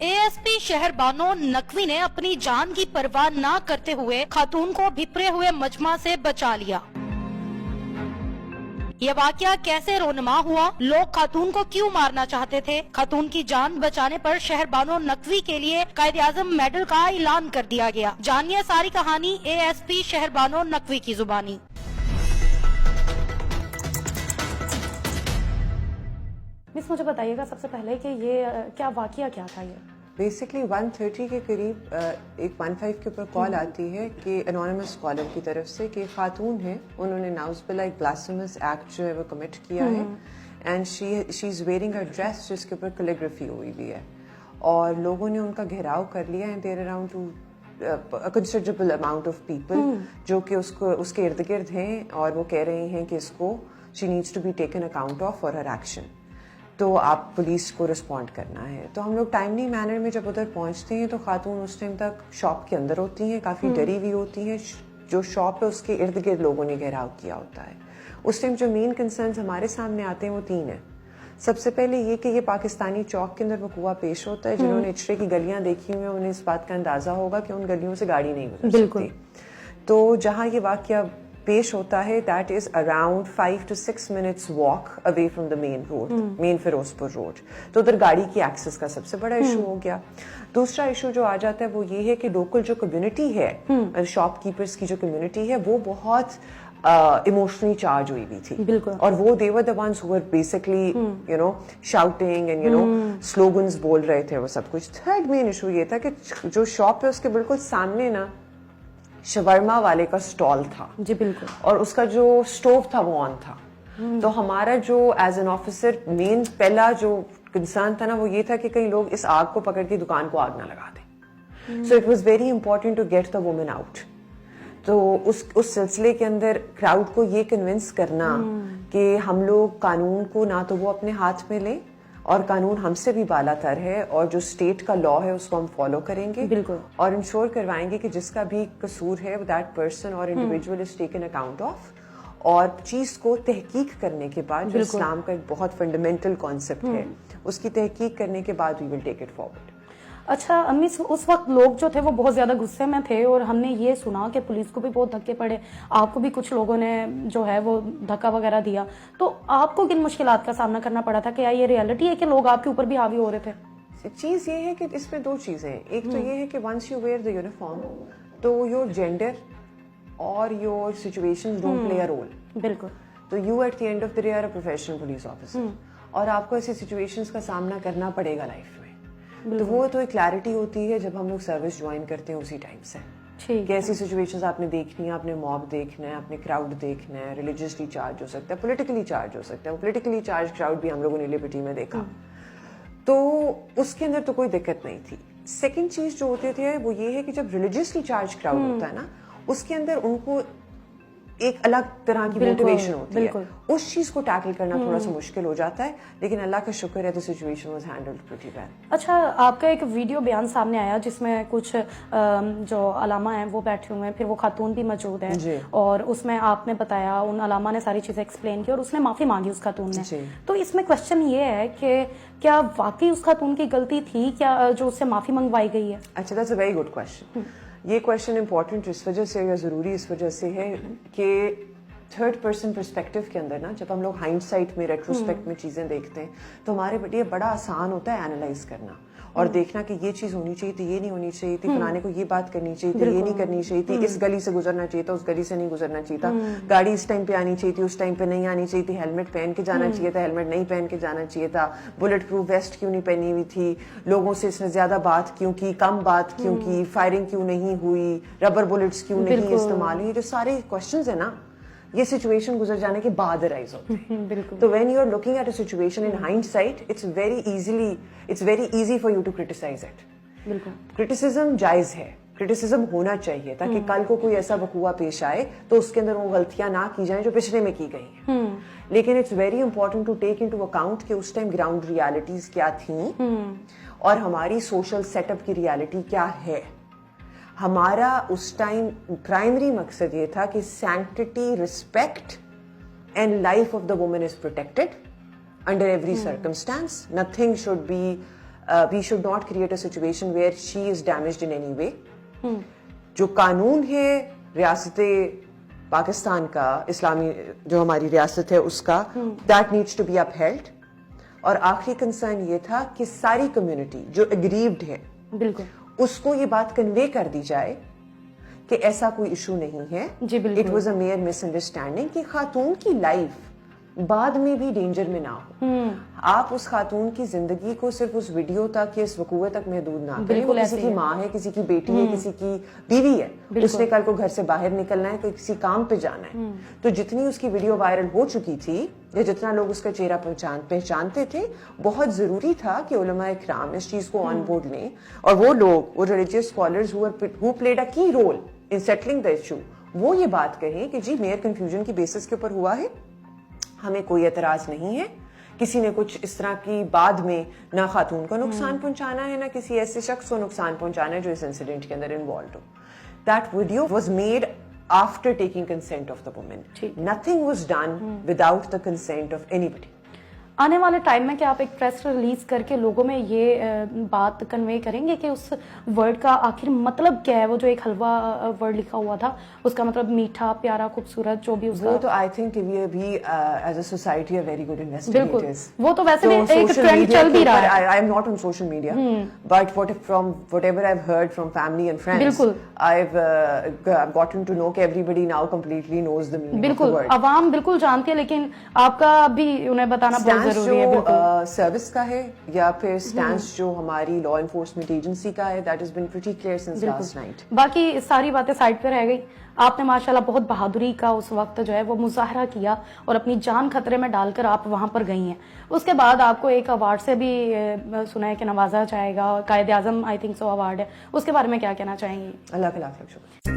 ASP शहर बानो नकवी ने अपनी जान की परवाह न करते हुए खातून को बिखरे हुए मजमा से बचा लिया। ये वाकया कैसे रोनमा हुआ, लोग खातून को क्यों मारना चाहते थे, खातून की जान बचाने पर शहर बानो नकवी के लिए कायदे-आज़म मेडल का ऐलान कर दिया गया। जानिए सारी कहानी एएसपी शहर बानो नकवी की जुबानी। मिस, मुझे बताइएगा सबसे पहले कि ये क्या वाकया क्या था? ये बेसिकली 1:30 के करीब एक 15 के ऊपर कॉल आती है कि एनोनिमस कॉलर की तरफ से कि खातून है, उन्होंने नाउज़बिल्लाह एक ब्लास्फेमस एक्ट जो है वो कमिट किया है and she is wearing a dress जिसके ऊपर कैलीग्राफी हुई हुई है और लोगों ने उनका घेराव कर लिया and there around two considerable amount of people जो कि उसके इर्द गिर्द हैं और वो कह रहे हैं कि इसको she needs to be taken account of for her action, तो आप पुलिस को रिस्पॉन्ड करना है। तो हम लोग टाइमली मैनर में जब उधर पहुंचते हैं तो खातून उस टाइम तक शॉप के अंदर होती हैं, काफ़ी डरी हुई होती हैं। जो शॉप है उसके इर्द गिर्द लोगों ने घेराव किया होता है। उस टाइम जो मेन कंसर्न्स हमारे सामने आते हैं वो 3 हैं। सबसे पहले ये कि ये पाकिस्तानी चौक के अंदर वकूआ पेश होता है। जिन्होंने इचरे की गलियां देखी हुई हैं उन्हें इस बात का अंदाजा होगा कि उन गलियों से गाड़ी नहीं गुजर सकती। तो जहाँ ये वाकया पेश होता है that is around 5 to 6 minutes walk away from the main road, main Ferozepur road. तो उधर गाड़ी की एक्सेस का सबसे बड़ा इशू हो गया। दूसरा इशू जो आ जाता है वो ये है कि लोकल जो कम्युनिटी है, शॉपकीपर्स की जो कम्युनिटी है वो बहुत इमोशनली चार्ज हुई हुई थी और वो they were the ones who were basically you know shouting and you know slogans बोल रहे थे वो सब कुछ। थर्ड मेन इशू ये था कि जो शॉप है उसके बिल्कुल सामने ना शवरमा वाले का स्टॉल था जी, बिल्कुल, और उसका जो स्टोव था वो ऑन था। तो हमारा जो एज एन ऑफिसर मेन पहला जो कंसर्न था ना वो ये था कि कहीं लोग इस आग को पकड़ के दुकान को आग ना लगा दें। So it was very important to get the women out. तो उस सिलसिले के अंदर क्राउड को ये कन्विंस करना कि हम लोग कानून को ना तो वो अपने हाथ में लें और कानून हमसे भी बालातर है और जो स्टेट का लॉ है उसको हम फॉलो करेंगे बिल्कुल और इंश्योर करवाएंगे कि जिसका भी कसूर है दैट पर्सन और individual is taken account of. और चीज को तहकीक करने के बाद जो इस्लाम का एक बहुत फंडामेंटल कॉन्सेप्ट है उसकी तहकीक करने के बाद we will take it forward. अच्छा अम्मी, उस वक्त लोग जो थे वो बहुत ज्यादा गुस्से में थे और हमने ये सुना कि पुलिस को भी बहुत धक्के पड़े, आपको भी कुछ लोगों ने जो है वो धक्का वगैरह दिया, तो आपको किन मुश्किलात का सामना करना पड़ा था? क्या ये रियलिटी है कि लोग आपके ऊपर भी हावी हो रहे थे? चीज ये है कि इसमें 2 चीजें हैं। एक तो ये है कि once you wear the uniform तो योर जेंडर और your situations don't play a role. बिल्कुल। तो you at the end of the day are a professional police officer और आपको ऐसी सिचुएशंस का सामना करना पड़ेगा लाइफ में। तो वो तो एक क्लैरिटी होती है जब हम लोग सर्विस ज्वाइन करते हैं उसी टाइम से कि ऐसी सिचुएशंस आपने देखनी है, आपने मॉब देखना है, आपने क्राउड देखना है, रिलीजियसली चार्ज हो सकता है, पॉलिटिकली चार्ज हो सकता है। पॉलिटिकली चार्ज क्राउड भी हम लोगों ने लिबर्टी में देखा, तो उसके अंदर तो कोई दिक्कत नहीं थी। सेकेंड चीज जो होती है वो ये है कि जब रिलीजियसली चार्ज क्राउड होता है ना उसके अंदर उनको एक अलग तरह की मोटिवेशन होती है, उस चीज को टैकल करना थोड़ा सा मुश्किल हो जाता है, लेकिन अल्लाह का शुक्र है the situation was handled pretty well. अच्छा, आपका एक वीडियो बयान सामने आया जिसमें कुछ जो अलामा हैं वो बैठे हुए हैं, फिर वो खातून भी मौजूद है और उसमें आपने बताया, उन अलामा ने सारी चीजें एक्सप्लेन की और उसने माफी मांगी उस खातून ने। तो इसमें क्वेश्चन ये है कि क्या वाकई उस खातून की गलती थी क्या जो उससे माफी मंगवाई गई है? अच्छा, that's a very good question. ये क्वेश्चन इंपॉर्टेंट इस वजह से या जरूरी इस वजह से है कि थर्ड पर्सन पर्सपेक्टिव के अंदर ना जब हम लोग हाइंडसाइट में रेट्रोस्पेक्ट में चीजें देखते हैं तो हमारे लिए बड़ा आसान होता है एनालाइज करना और देखना कि ये चीज होनी चाहिए थी, ये नहीं होनी चाहिए थी, फलाने को ये बात करनी चाहिए थी, ये नहीं करनी चाहिए थी, इस गली से गुजरना चाहिए था, उस गली से नहीं गुजरना चाहिए था, गाड़ी इस टाइम पे आनी चाहिए थी, उस टाइम पे नहीं आनी चाहिए थी, हेलमेट पहन के जाना चाहिए था, हेलमेट नहीं पहन के जाना चाहिए था, बुलेट प्रूफ वेस्ट क्यों नहीं पहनी हुई थी, लोगों से इसने ज्यादा बात क्यों की, कम बात क्यों की, फायरिंग क्यों नहीं हुई, रबर बुलेट्स क्यों नहीं इस्तेमाल हुई, जो सारे क्वेश्चंस है ना ये सिचुएशन गुजर जाने के बाद अराइज होते हैं। तो when you are looking at a situation in hindsight it's very easy for you to criticise it. Criticism जायज है, क्रिटिसिज्म होना चाहिए ताकि कल को कोई ऐसा वकूआ पेश आए तो उसके अंदर वो गलतियां ना की जाएं जो पिछले में की गई हैं। लेकिन it's very important to take into account कि उस टाइम ग्राउंड रियलिटीज क्या थी और हमारी सोशल सेटअप की रियलिटी क्या है। हमारा उस टाइम प्राइमरी मकसद ये था कि sanctity, respect and life of the woman is protected under every circumstance. Nothing should be we should not create a situation where she is damaged in any way. جو قانون ہے ریاست پاکستان کا, اسلامی جو ہماری ریاست ہے اس کا, that needs to be upheld. اور آخری کنسرن یہ تھا کہ ساری کمیونٹی جو اگریوڈ ہے بالکل اس کو یہ بات کنوے کر دی جائے کہ ایسا کوئی ایشو نہیں ہے. جی بالکل. It was a mere misunderstanding کہ خاتون کی لائف بعد میں بھی ڈینجر میں نہ ہو. آپ اس خاتون کی زندگی کو صرف اس ویڈیو تک یا اس وقوع تک محدود نہ کریں. وہ کسی کی ماں ہے, کسی کی بیٹی ہے, کسی کی بیوی ہے, اس نے کل کو گھر سے باہر نکلنا ہے, کسی کام پہ جانا ہے. تو جتنی اس کی ویڈیو وائرل ہو چکی تھی یا جتنا لوگ اس کا چہرہ پہچانتے تھے, بہت ضروری تھا کہ علماء اکرام اس چیز کو آن بورڈ لیں. اور وہ لوگ, وہ religious scholars who played a key role in settling the issue, وہ یہ بات کہیں کہ جی میئر کنفیوژن کی بیسس کے اوپر ہوا ہے, ہمیں کوئی اعتراض نہیں ہے, کسی نے کچھ اس طرح کی بعد میں نہ خاتون کو نقصان پہنچانا ہے نہ کسی ایسے شخص کو نقصان پہنچانا ہے جو اس انسیڈنٹ کے اندر انوالوڈ ہو. That video was made after taking consent of the woman. Nothing was done without the consent of anybody. آنے والے ٹائم میں کیا آپ ایک پریس ریلیز کر کے لوگوں میں یہ بات کنوے کریں گے کہ اس ورڈ کا آخر مطلب کیا ہے؟ وہ جو ایک حلوہ ورڈ لکھا ہوا تھا اس کا مطلب میٹھا, پیارا, خوبصورت, جو بھی اس کا. وہ تو آئی تھنک وی آر بھی as a society are very good investigators. وہ تو ویسے بھی ایک ٹرینڈ چل بھی رہا ہے. I am not on social media but from whatever I have heard from family and friends, بالکل I have gotten to know کہ everybody now completely knows the meaning. بالکل عوام بالکل جانتی ہے, لیکن آپ کا بھی انہیں بتانا بہت ضروری ہے. جو سروس کا ہے یا پھر سٹانس جو ہماری لا انفورسمنٹ ایجنسی کا ہے, that his been pretty clear since last night. باقی ساری باتیں سائڈ پہ رہ گئی. آپ نے ماشاءاللہ بہت بہادری کا اس وقت جو ہے وہ مظاہرہ کیا اور اپنی جان خطرے میں ڈال کر آپ وہاں پر گئی ہیں. اس کے بعد آپ کو ایک ایوارڈ سے بھی سنا ہے کہ نوازا جائے گا, Quaid Azam I think so award ہے, اس کے بارے میں کیا کہنا چاہیں گی؟ اللہ کا لاکھ لاکھ شکر.